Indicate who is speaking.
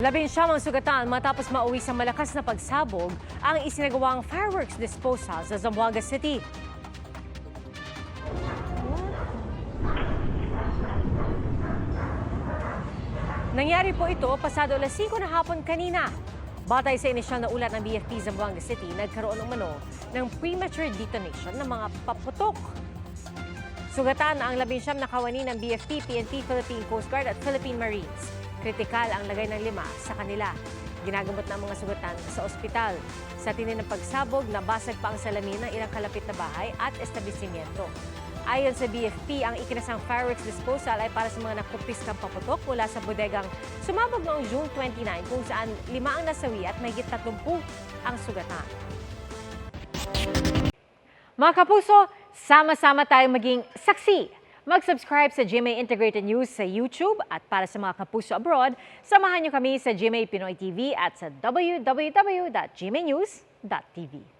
Speaker 1: 19 ang sugatan matapos mauwi sa malakas na pagsabog ang isinagawang fireworks disposal sa Zamboanga City. Nangyari po ito pasado alas 5 na hapon kanina. Batay sa inisyal na ulat ng BFP Zamboanga City, nagkaroon umano ng premature detonation ng mga paputok. Sugatan ang 19 na kawani ng BFP, PNP, Philippine Coast Guard at Philippine Marines. Kritikal ang lagay ng 5 sa kanila. Ginagamot na ang mga sugatan sa ospital. Sa tinin ng pagsabog, nabasag pa ang salamin ng ilang kalapit na bahay at establishmento. Ayon sa BFP, ang ikinasang fireworks disposal ay para sa mga nakupiskang paputok mula sa bodegang sumabog noong June 29 kung saan 5 ang nasawi at mahigit 30 ang sugatan. Mga kapuso, sama-sama tayong maging saksi. Mag-subscribe sa GMA Integrated News sa YouTube at para sa mga kapuso abroad, samahan niyo kami sa GMA Pinoy TV at sa www.gmanews.tv.